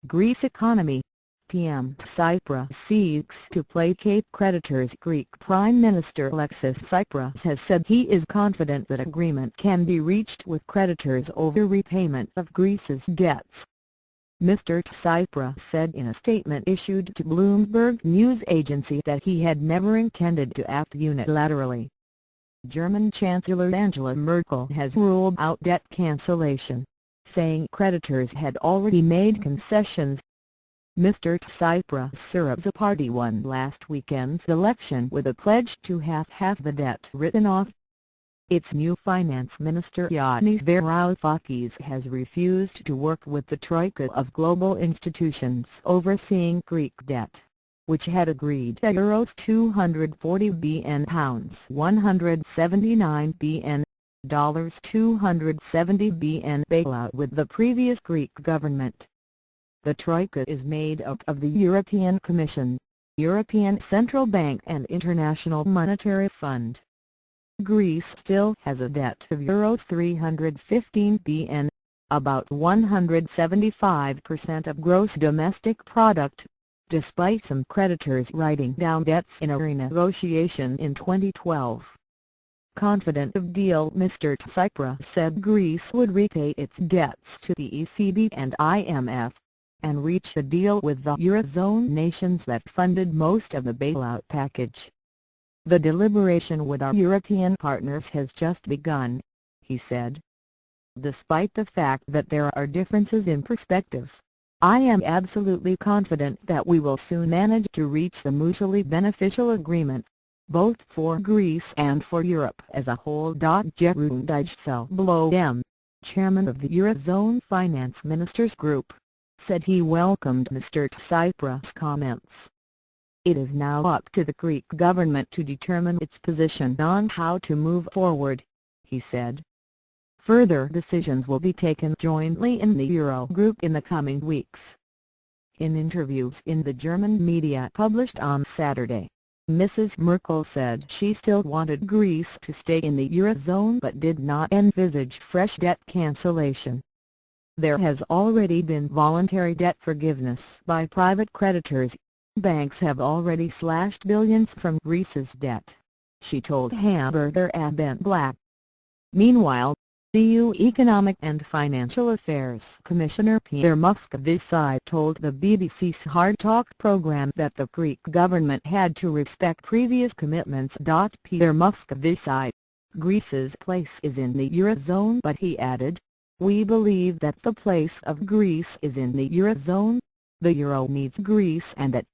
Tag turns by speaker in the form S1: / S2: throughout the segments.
S1: Greece economy. PM Tsipras seeks to placate creditors. Greek Prime Minister Alexis Tsipras has said he is confident that agreement can be reached with creditors over repayment of Greece's debts. Mr. Tsipras said in a statement issued to Bloomberg news agency that he had never intended to act unilaterally. German Chancellor Angela Merkel has ruled out debt cancellation, saying creditors had already made concessions. Mr. Tsipras Syriza party won last weekend's election with a pledge to have half the debt written off. Its new Finance Minister Yanis Varoufakis has refused to work with the troika of global institutions overseeing Greek debt, which had agreed a €240 billion £179 billion, $270 billion bailout with the previous Greek government. The troika is made up of the European Commission, European Central Bank and International Monetary Fund. Greece still has a debt of €315 billion, about 175% of gross domestic product, despite some creditors writing down debts in a renegotiation in 2012. Confident of deal, Mr. Tsipras said Greece would repay its debts to the ECB and IMF, and reach a deal with the Eurozone nations that funded most of the bailout package. The deliberation with our European partners has just begun, he said. Despite the fact that there are differences in perspective, I am absolutely confident that we will soon manage to reach the mutually beneficial agreement, both for Greece and for Europe as a whole. Jeroen Dijsselbloem, chairman of the Eurozone Finance Ministers Group, said he welcomed Mr. Tsipras' comments. It is now up to the Greek government to determine its position on how to move forward, he said. Further decisions will be taken jointly in the Eurogroup in the coming weeks. In interviews in the German media published on Saturday, Mrs. Merkel said she still wanted Greece to stay in the Eurozone but did not envisage fresh debt cancellation. There has already been voluntary debt forgiveness by private creditors. Banks have already slashed billions from Greece's debt, she told Hamburger Abendblatt. Meanwhile, EU Economic and Financial Affairs Commissioner Pierre Moscovici told the BBC's Hard Talk programme that the Greek government had to respect previous commitments. Pierre Moscovici, Greece's place is in the Eurozone, but he added, "We believe that the place of Greece is in the Eurozone. The Euro needs Greece and that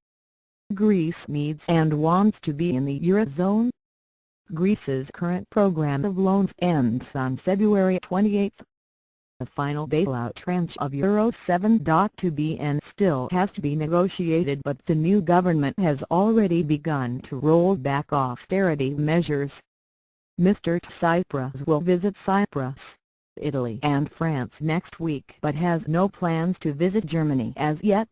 S1: Greece needs and wants to be in the Eurozone." Greece's current program of loans ends on February 28. The final bailout tranche of €7.2 billion still has to be negotiated, but the new government has already begun to roll back austerity measures. Mr. Tsipras will visit Cyprus, Italy and France next week but has no plans to visit Germany as yet.